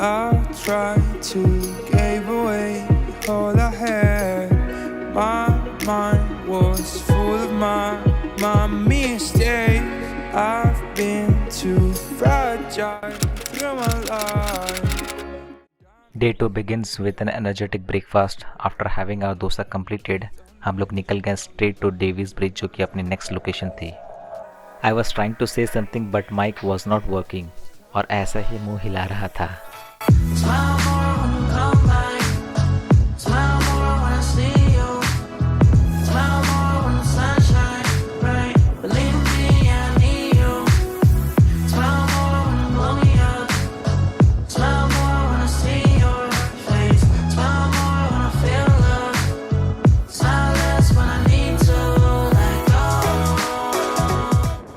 I tried to give away all I had. My mind was full of my mistakes. I've been too fragile through my life. Day 2 begins with an energetic breakfast. After having our dosa completed, हम लोग निकल गए straight to Davies Bridge जो कि अपनी next location थी. I was trying to say something but mic was not working और ऐसा ही मुंह हिला रहा था.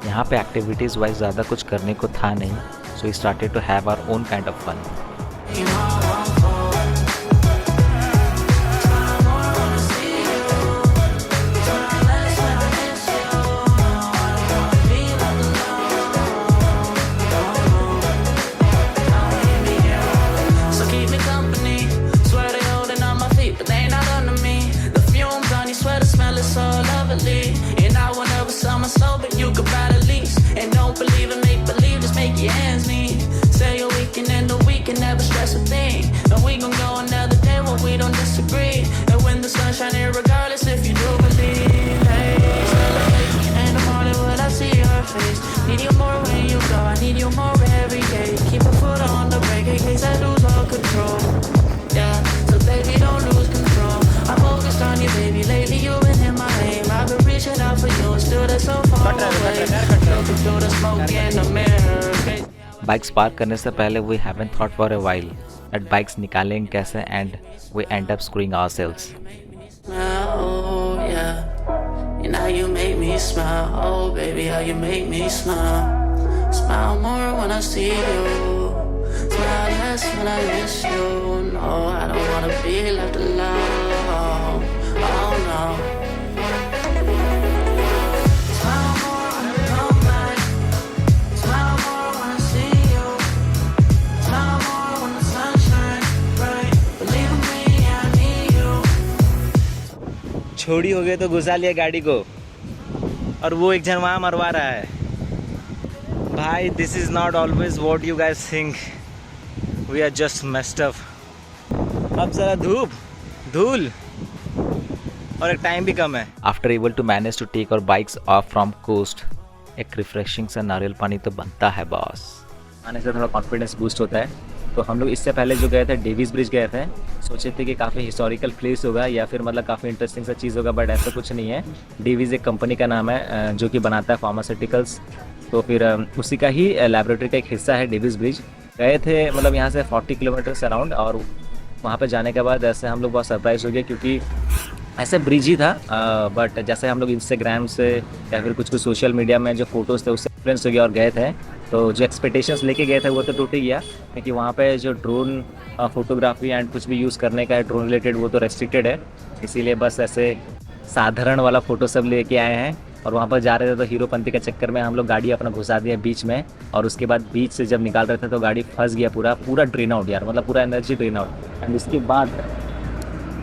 यहाँ पे एक्टिविटीज़ वाइज ज़्यादा कुछ करने को था नहीं, so we started to have our own kind of fun. Bikes park करने से पहले we haven't thought for a while that bikes निकालेंगे कैसे and we end up screwing ourselves. Now you make me smile, oh baby, how you make me smile. Smile more when I see you, smile less when I miss you. No, I don't wanna be left alone, oh no. Smile more when I come back, smile more when I see you, smile more when the sun shines bright. Believe in me, I need you. छोड़ी हो गए तो घुसा लिया गाड़ी को और वो एक जन वहाँ मरवा रहा है. भाई this is not always what you guys think. We are just messed up. अब जरा धूल और एक टाइम भी कम है. After able to manage to take our bikes off from coast, एक रिफ्रेशिंग सा नारियल पानी तो बनता है बॉस. आने से थोड़ा कॉन्फिडेंस बूस्ट होता है. तो हम लोग इससे पहले जो गए थे डेविस ब्रिज गए थे, सोचे थे कि काफ़ी हिस्टोरिकल प्लेस होगा या फिर मतलब काफ़ी इंटरेस्टिंग सा चीज़ होगा, बट ऐसा कुछ नहीं है. डेविस एक कंपनी का नाम है जो कि बनाता है फार्मास्यूटिकल्स. तो फिर उसी का ही लैबोरेटरी का एक हिस्सा है डेविस ब्रिज. गए थे मतलब यहाँ से 40 किलोमीटर से अराउंड, और वहाँ पे जाने के बाद ऐसे हम लोग बहुत सरप्राइज हो गए क्योंकि ऐसे ब्रिज ही था, बट जैसे हम लोग इंस्टाग्राम से या फिर कुछ सोशल मीडिया में जो फोटोज़ थे उससे इन्फ्लुएंस हो गया और गए थे. तो जो एक्सपेक्टेशंस लेके गए थे वो तो टूट ही गया, क्योंकि वहाँ पे जो ड्रोन फोटोग्राफी एंड कुछ भी यूज़ करने का है ड्रोन रिलेटेड वो तो रेस्ट्रिक्टेड है. इसीलिए बस ऐसे साधारण वाला फ़ोटो सब लेके आए हैं. और वहाँ पर जा रहे थे तो हीरोपंती के चक्कर में हम लोग गाड़ी अपना घुसा दिया बीच में, और उसके बाद बीच से जब निकाल रहे थे तो गाड़ी फंस गया पूरा ड्रेन आउट यार, मतलब पूरा एनर्जी ड्रेन आउट. एंड उसके बाद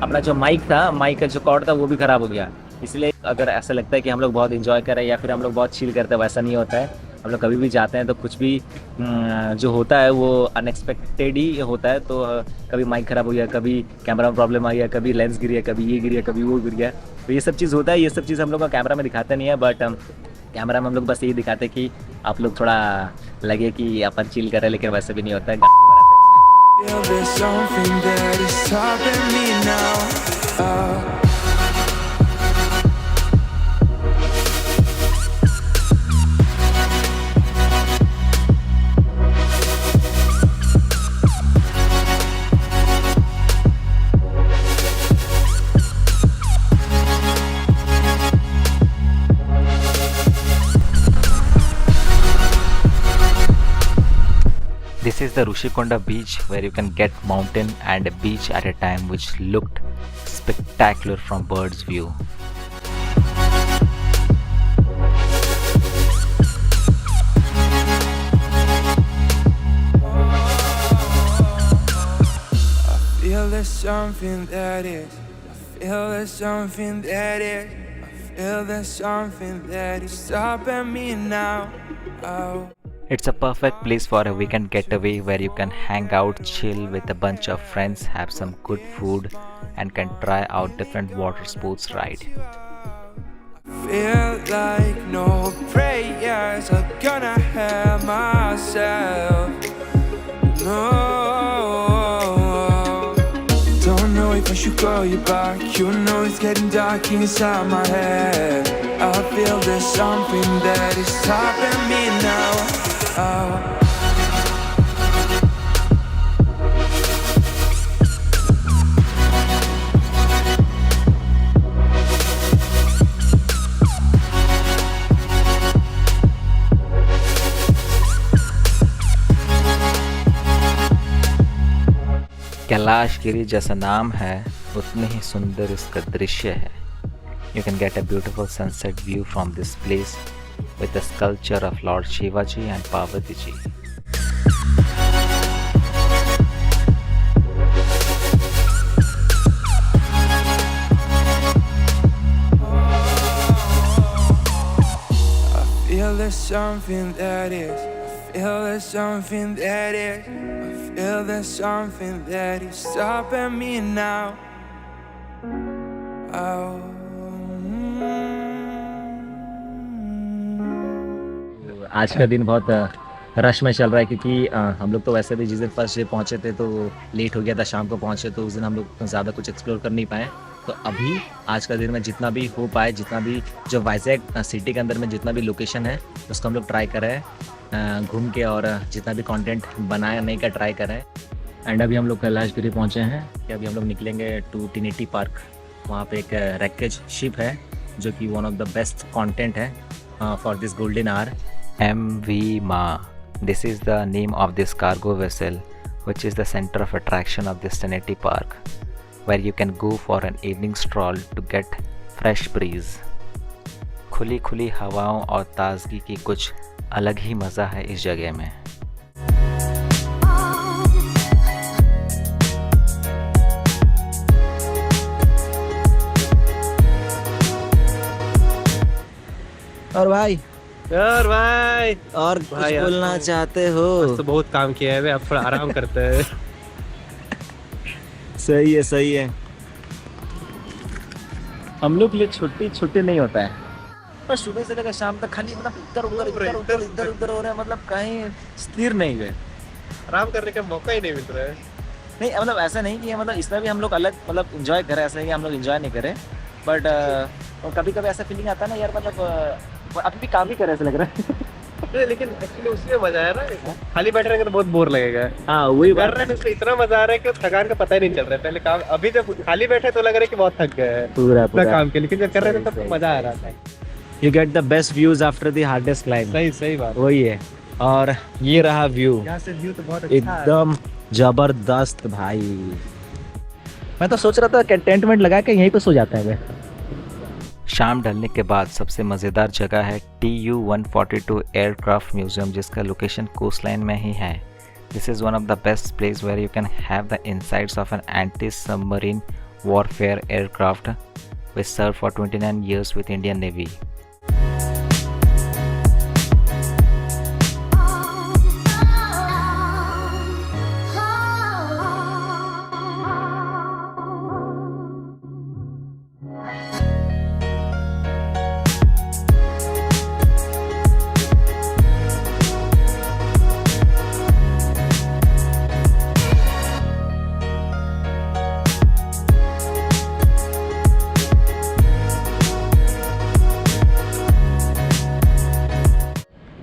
अपना जो माइक का जो कॉर्ड था वो भी ख़राब हो गया. इसलिए अगर ऐसा लगता है कि हम लोग बहुत इन्जॉय करें या फिर हम लोग बहुत चिल करते हैं, वैसा नहीं होता है. हम लोग कभी भी जाते हैं तो कुछ भी जो होता है वो अनएक्सपेक्टेड ही होता है. तो कभी माइक ख़राब हो गया, कभी कैमरा में प्रॉब्लम आ गया, कभी लेंस गिर गया, कभी ये गिर गया, कभी वो गिर गया. तो ये सब चीज़ होता है. ये सब चीज़ हम लोग का कैमरा में दिखाते नहीं है, बट कैमरा में हम लोग बस यही दिखाते हैं कि आप लोग थोड़ा लगे कि अपन चिल कर रहे हैं, लेकिन वैसे भी नहीं होता है. This is the Rushikonda beach where you can get mountain and a beach at a time, which looked spectacular from bird's view. something that is. I feel there's something that is. I feel there's something that is stopping me now. Oh. It's a perfect place for a weekend getaway where you can hang out, chill with a bunch of friends, have some good food, and can try out different water sports ride. Feel like no prayers are gonna help myself. No, don't know if I should call you back. You know it's getting dark inside my head. I feel there's something that is stopping me now. Oh. Kailasagiri जैसा नाम है उतने ही सुंदर इसका दृश्य है. You can get a beautiful sunset view from this place with the sculpture of Lord Shivaji and Parvati ji. I feel there's something that is. I feel there's something that is. I feel there's something that is stopping me now. Oh. आज का दिन बहुत rush में चल रहा है क्योंकि हम लोग तो वैसे भी जिस दिन फर्स्ट डे पहुँचे थे तो लेट हो गया था, शाम को पहुँचे तो उस दिन हम लोग ज़्यादा कुछ एक्सप्लोर कर नहीं पाए. तो अभी आज का दिन में जितना भी हो पाए, जितना भी जो वाइजैक सिटी के अंदर में जितना भी लोकेशन है उसको हम लोग ट्राई कर रहे हैं घूम के, और जितना भी कंटेंट बनाने का ट्राई कर रहे हैं. एंड अभी हम लोग कैलाशगिरी पहुँचे हैं कि अभी हम लोग निकलेंगे टू टिनिटी पार्क. वहाँ पे एक रैकेज शिप है जो कि one of the best content है for this golden hour. MV Ma. This is the name of this cargo vessel, which is the center of attraction of this Trinity Park, where you can go for an evening stroll to get fresh breeze. खुली खुली हवाओं और ताजगी की कुछ अलग ही मज़ा है इस जगह में. और भाई यार भाई और भाई कुछ बोलना चाहते हो? तो बहुत काम किया है, अब थोड़ा आराम करते हैं. सही है सही है. हम लोग के लिए छुट्टी नहीं होता है, पर सुबह से लेकर शाम तक खाली मतलब इधर उधर हो रहे हैं, मतलब कहीं स्थिर नहीं हुए. आराम करने का मौका ही नहीं मिल रहा है. नहीं मतलब ऐसा नहीं कि मतलब इसमें भी हम लोग अलग मतलब इंजॉय करें, ऐसा है कि हम लोग इंजॉय नहीं करें, बट कभी कभी ऐसा फीलिंग आता है ना यार, मतलब अभी भी काम ही करे ऐसा लग रहा है. लेकिन एक्चुअली उसमें मजा आया ना, खाली बैठे रहेंगे तो बहुत बोर लगेगा. हाँ वही कर रहे हैं उसमें इतना मजा आ रहा है कि थकान का पता ही नहीं चल रहा है. पहले काम, अभी जब खाली बैठे तो लग रहा है कि बहुत थक गए हैं पूरा काम के, लेकिन जब कर रहे थे तब मजा आ रहा था. You get the best views after the hardest climb. सही बात वही है. और ये रहा व्यू, यहाँ से व्यू तो बहुत अच्छा है. एकदम जबरदस्त भाई. मैं तो सोच रहा था कि टेंट वेंट लगा के यहीं पे सो जाता है मैं. शाम ढलने के बाद सबसे मज़ेदार जगह है TU-142 एयरक्राफ्ट म्यूज़ियम, जिसका लोकेशन कोस्ट लाइन में ही है. This is one of the best place where you can have the insights of an anti submarine warfare aircraft which serve for 29 years with Indian Navy.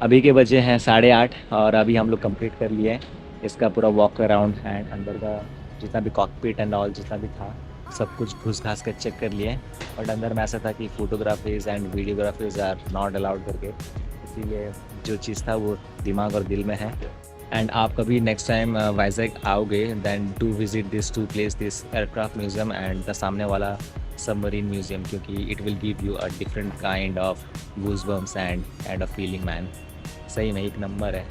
अभी के बजे हैं 8:30 और अभी हम लोग कंप्लीट कर लिए हैं इसका पूरा वॉक अराउंड एंड अंदर का जितना भी कॉकपिट एंड ऑल जितना भी था सब कुछ घुस घास कर चेक कर लिए. बट अंदर में ऐसा था कि फ़ोटोग्राफीज़ एंड वीडियोग्राफीज़ आर नॉट अलाउड करके, इसीलिए जो चीज़ था वो दिमाग और दिल में है. एंड आप कभी नेक्स्ट टाइम वाइजैक आओगे then to visit this two place, this aircraft museum and the सामने वाला सबमरीन म्यूज़ियम, क्योंकि it will give you a different kind of goosebumps and a feeling man. सही में एक नंबर है.